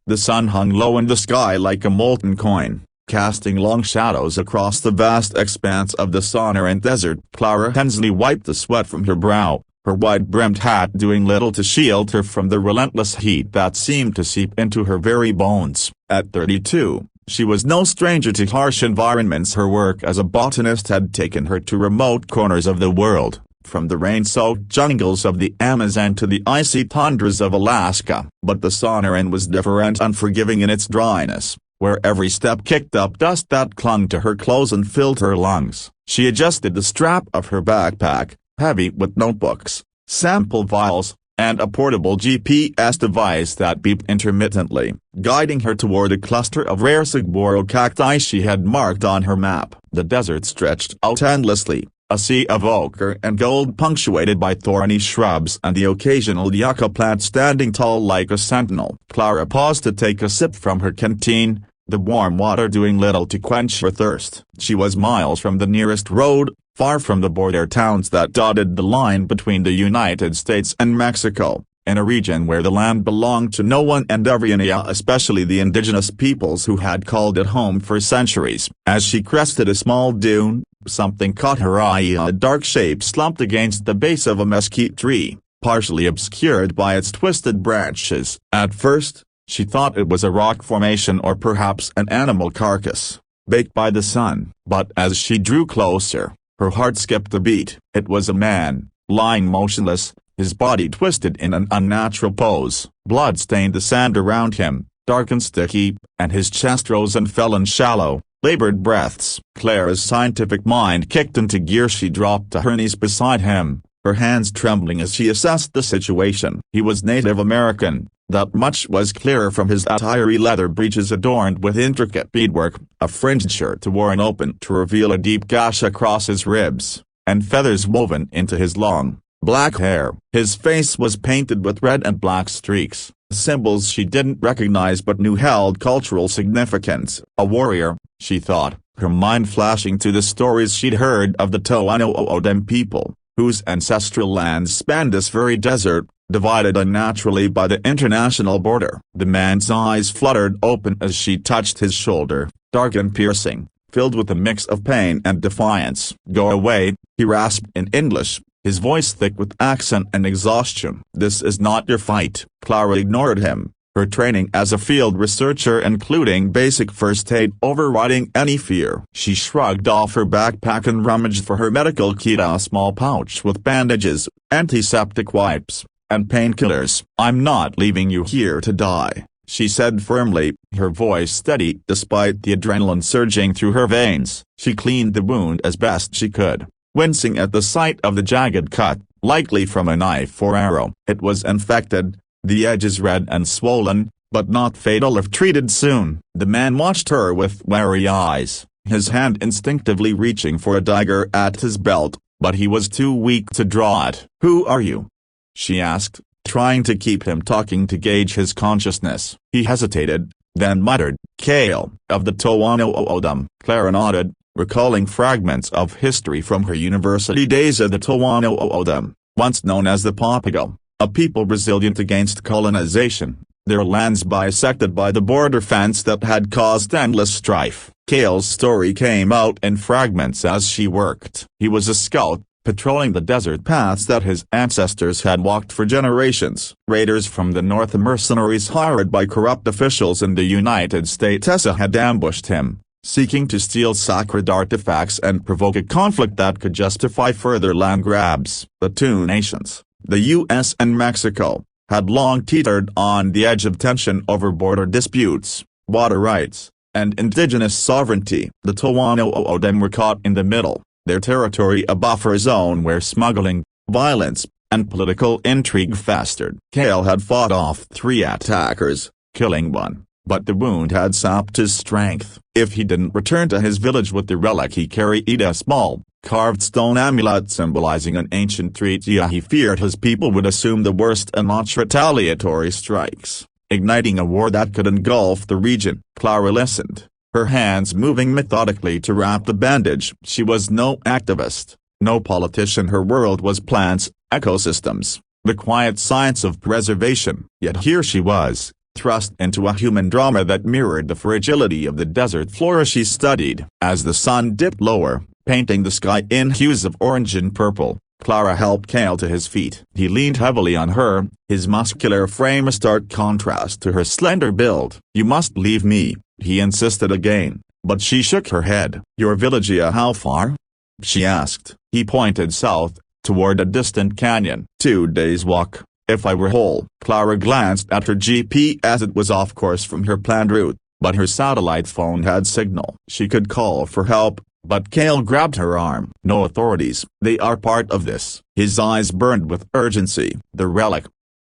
The sun hung low in the sky like a molten coin, casting long shadows across the vast expanse of the Sonoran Desert. Clara Hensley wiped the sweat from her brow, her wide-brimmed hat doing little to shield her from the relentless heat that seemed to seep into her very bones. At 32, she was no stranger to harsh environments. Her work as a botanist had taken her to remote corners of the world, from the rain-soaked jungles of the Amazon to the icy tundras of Alaska. But the Sonoran was different, unforgiving in its dryness, where every step kicked up dust that clung to her clothes and filled her lungs. She adjusted the strap of her backpack, heavy with notebooks, sample vials, and a portable GPS device that beeped intermittently, guiding her toward a cluster of rare saguaro cacti she had marked on her map. The desert stretched out endlessly, a sea of ochre and gold punctuated by thorny shrubs and the occasional yucca plant standing tall like a sentinel. Clara paused to take a sip from her canteen, the warm water doing little to quench her thirst. She was miles from the nearest road, far from the border towns that dotted the line between the United States and Mexico, in a region where the land belonged to no one and everyone, especially the indigenous peoples who had called it home for centuries. As she crested a small dune, something caught her eye. A dark shape slumped against the base of a mesquite tree, partially obscured by its twisted branches. At first, she thought it was a rock formation or perhaps an animal carcass, baked by the sun. But as she drew closer, her heart skipped a beat. It was a man, lying motionless, his body twisted in an unnatural pose. Blood stained the sand around him, dark and sticky, and his chest rose and fell in shallow, labored breaths. Clara's scientific mind kicked into gear. She dropped to her knees beside him, her hands trembling as she assessed the situation. He was Native American, that much was clearer from his attire: leather breeches adorned with intricate beadwork, a fringed shirt worn open to reveal a deep gash across his ribs, and feathers woven into his long, black hair. His face was painted with red and black streaks, symbols she didn't recognize but knew held cultural significance. A warrior, she thought, her mind flashing to the stories she'd heard of the Tohono people, whose ancestral lands spanned this very desert, divided unnaturally by the international border. The man's eyes fluttered open as she touched his shoulder, dark and piercing, filled with a mix of pain and defiance. "Go away," he rasped in English, his voice thick with accent and exhaustion. "This is not your fight." Clara ignored him, her training as a field researcher including basic first aid overriding any fear. She shrugged off her backpack and rummaged for her medical kit, a small pouch with bandages, antiseptic wipes, and painkillers. "I'm not leaving you here to die," she said firmly, her voice steady despite the adrenaline surging through her veins. She cleaned the wound as best she could, wincing at the sight of the jagged cut, likely from a knife or arrow. It was infected, the edges red and swollen, but not fatal if treated soon. The man watched her with wary eyes, his hand instinctively reaching for a dagger at his belt, but he was too weak to draw it. "Who are you?" she asked, trying to keep him talking to gauge his consciousness. He hesitated, then muttered, "Kale, of the Tohono." Clara nodded, recalling fragments of history from her university days. Of the Tohono, once known as the Papago, a people resilient against colonization, their lands bisected by the border fence that had caused endless strife. Kale's story came out in fragments as she worked. He was a scout, patrolling the desert paths that his ancestors had walked for generations. Raiders from the north, mercenaries hired by corrupt officials in the United States, had ambushed him, seeking to steal sacred artifacts and provoke a conflict that could justify further land grabs. The two nations, the U.S. and Mexico, had long teetered on the edge of tension over border disputes, water rights, and indigenous sovereignty. The Tohono were caught in the middle, their territory a buffer zone where smuggling, violence, and political intrigue festered. Kale had fought off 3 attackers, killing one, but the wound had sapped his strength. If he didn't return to his village with the relic he carried, a small, carved stone amulet symbolizing an ancient treaty, he feared his people would assume the worst and launch retaliatory strikes, igniting a war that could engulf the region. Clara listened, her hands moving methodically to wrap the bandage. She was no activist, no politician. Her world was plants, ecosystems, the quiet science of preservation. Yet here she was, thrust into a human drama that mirrored the fragility of the desert flora she studied. As the sun dipped lower, painting the sky in hues of orange and purple, Clara helped Cale to his feet. He leaned heavily on her, his muscular frame a stark contrast to her slender build. "You must leave me," he insisted again, but she shook her head. "Your village, how far?" she asked. He pointed south, toward a distant canyon. 2 days' walk, if I were whole. Clara glanced at her GPS. It was off course from her planned route, but her satellite phone had signal. She could call for help, but Cale grabbed her arm. "No authorities, they are part of this." His eyes burned with urgency. "The relic.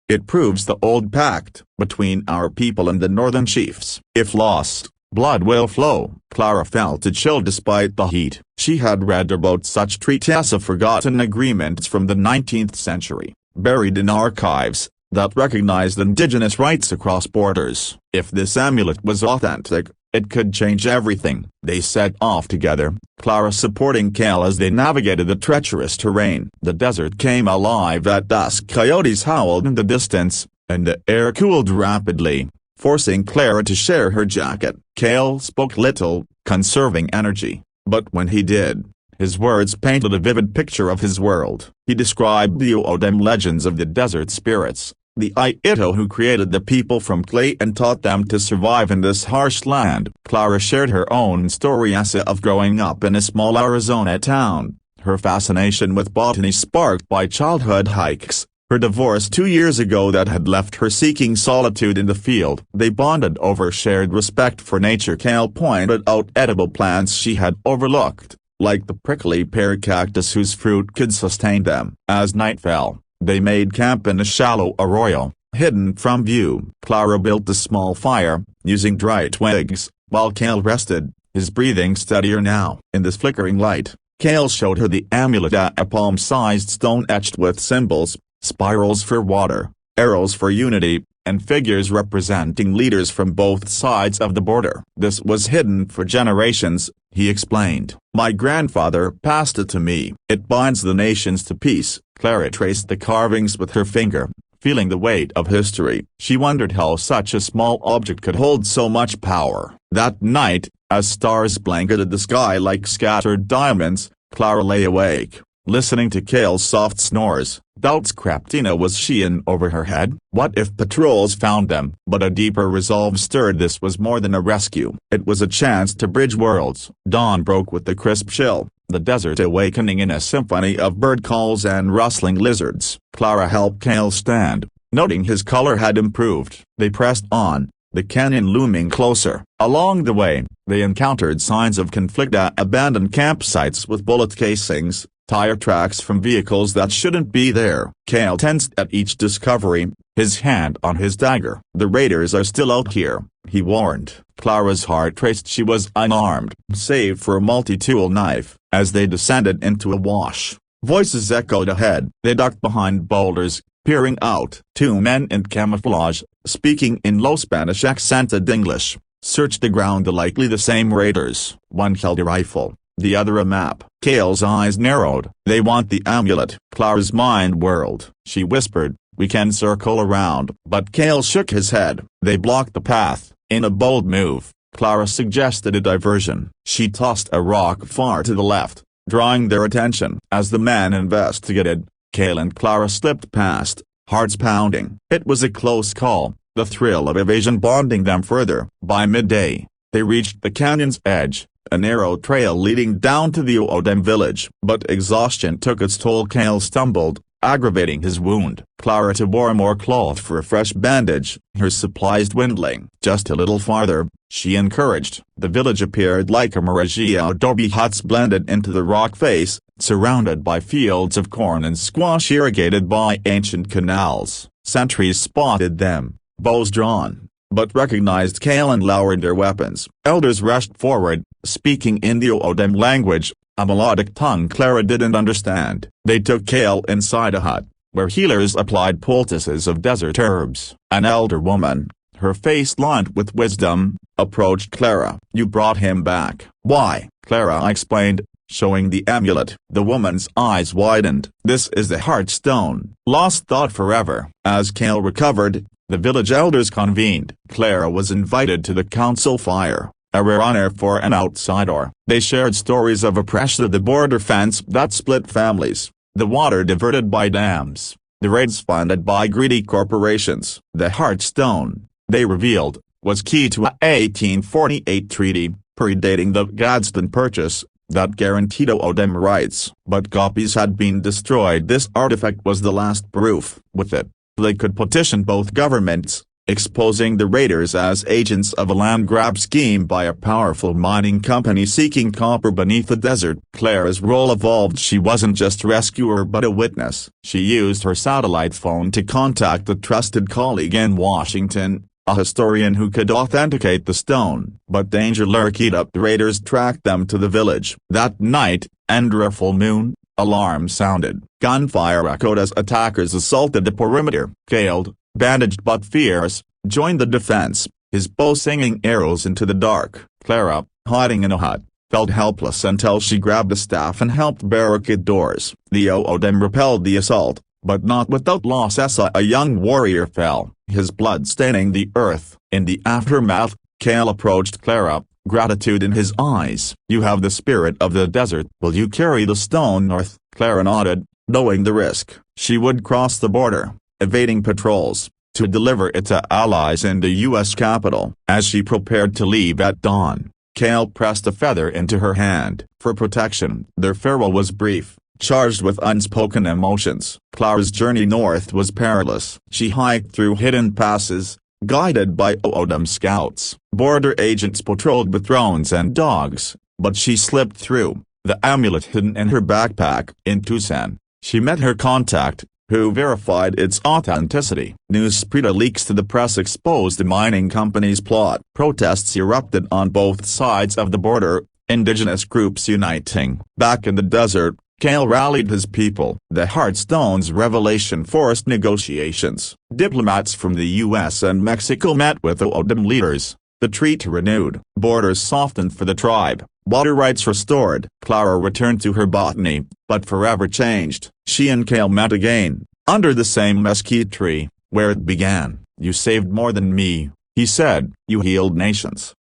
It proves the old pact between our people and the northern chiefs. If lost, blood will flow." Clara felt a chill despite the heat. She had read about such treaties of forgotten agreements from the 19th century, buried in archives, that recognized indigenous rights across borders. If this amulet was authentic, it could change everything. They set off together, Clara supporting Cale as they navigated the treacherous terrain. The desert came alive at dusk. Coyotes howled in the distance, and the air cooled rapidly, forcing Clara to share her jacket. Cale spoke little, conserving energy, but when he did, his words painted a vivid picture of his world. He described the O'odham legends of the desert spirits, the Aito who created the people from clay and taught them to survive in this harsh land. Clara shared her own story of growing up in a small Arizona town, her fascination with botany sparked by childhood hikes, her divorce 2 years ago that had left her seeking solitude in the field. They bonded over shared respect for nature. Cale pointed out edible plants she had overlooked, like the prickly pear cactus whose fruit could sustain them. As night fell, they made camp in a shallow arroyo, hidden from view. Clara built a small fire, using dry twigs, while Cale rested, his breathing steadier now. In this flickering light, Cale showed her the amulet, a palm-sized stone etched with symbols, spirals for water, arrows for unity, and figures representing leaders from both sides of the border. "This was hidden for generations," he explained. "My grandfather passed it to me. It binds the nations to peace." Clara traced the carvings with her finger, feeling the weight of history. She wondered how such a small object could hold so much power. That night, as stars blanketed the sky like scattered diamonds, Clara lay awake, listening to Cale's soft snores. Doubts crept in. Was she in over her head? What if patrols found them? But a deeper resolve stirred. This was more than a rescue. It was a chance to bridge worlds. Dawn broke with the crisp chill, the desert awakening in a symphony of bird calls and rustling lizards. Clara helped Cale stand, noting his color had improved. They pressed on, the canyon looming closer. Along the way, they encountered signs of conflict: abandoned campsites with bullet casings, tire tracks from vehicles that shouldn't be there. Cale tensed at each discovery, his hand on his dagger. "The raiders are still out here," he warned. Clara's heart raced. She was unarmed, save for a multi-tool knife. As they descended into a wash, voices echoed ahead. They ducked behind boulders, peering out. 2 men in camouflage, speaking in low Spanish-accented English, searched the ground. Likely the same raiders. One held a rifle, the other a map. Cale's eyes narrowed. "They want the amulet." Clara's mind whirled. She whispered, "We can circle around." But Cale shook his head. They blocked the path. In a bold move, Clara suggested a diversion. She tossed a rock far to the left, drawing their attention. As the men investigated, Cale and Clara slipped past, hearts pounding. It was a close call, the thrill of evasion bonding them further. By midday, they reached the canyon's edge, a narrow trail leading down to the O'odham village. But exhaustion took its toll. Cale stumbled, aggravating his wound. Clara wore more cloth for a fresh bandage, her supplies dwindling. "Just a little farther," she encouraged. The village appeared like a mirage. Adobe huts blended into the rock face, surrounded by fields of corn and squash irrigated by ancient canals. Sentries spotted them, bows drawn, but recognized Cale and lowered their weapons. Elders rushed forward, speaking in the O'odham language, a melodic tongue Clara didn't understand. They took Cale inside a hut, where healers applied poultices of desert herbs. An elder woman, her face lined with wisdom, approached Clara. "You brought him back." "Why?" Clara explained, showing the amulet. The woman's eyes widened. "This is the Heartstone, lost thought forever." As Cale recovered, The village elders convened. Clara was invited to the council fire, a rare honor for an outsider. They shared stories of oppression, the border fence that split families, the water diverted by dams, the raids funded by greedy corporations. The Heartstone, they revealed, was key to a 1848 treaty, predating the Gadsden Purchase, that guaranteed O'odham rights. But copies had been destroyed. This artifact was the last proof. With it, they could petition both governments, exposing the raiders as agents of a land grab scheme by a powerful mining company seeking copper beneath the desert. Clara's role evolved. She wasn't just rescuer but a witness. She used her satellite phone to contact a trusted colleague in Washington, a historian who could authenticate the stone. But danger lurked. The raiders tracked them to the village. That night, under a full moon, alarms sounded. Gunfire echoed as attackers assaulted the perimeter. Cale, bandaged but fierce, joined the defense, his bow singing arrows into the dark. Clara, hiding in a hut, felt helpless until she grabbed a staff and helped barricade doors. The O'odham repelled the assault, but not without loss. A young warrior fell, his blood staining the earth. In the aftermath, Cale approached Clara, gratitude in his eyes. "You have the spirit of the desert. Will you carry the stone north?" Clara nodded, knowing the risk. She would cross the border, evading patrols, to deliver it to allies in the U.S. Capitol. As she prepared to leave at dawn, Cale pressed a feather into her hand. For protection. Their farewell was brief, charged with unspoken emotions. Clara's journey north was perilous. She hiked through hidden passes, guided by O'odham scouts. Border agents patrolled with drones and dogs, but she slipped through, the amulet hidden in her backpack. In Tucson, she met her contact, who verified its authenticity. Newsprint leaks to the press exposed the mining company's plot. Protests erupted on both sides of the border, indigenous groups uniting. Back in the desert, Cale rallied his people. The Heartstone's revelation forced negotiations. Diplomats from the U.S. and Mexico met with O'odham leaders. The treaty renewed. Borders softened for the tribe. Water rights restored. Clara returned to her botany, but forever changed. She and Cale met again, under the same mesquite tree, where it began. "You saved more than me," he said. "You healed nations.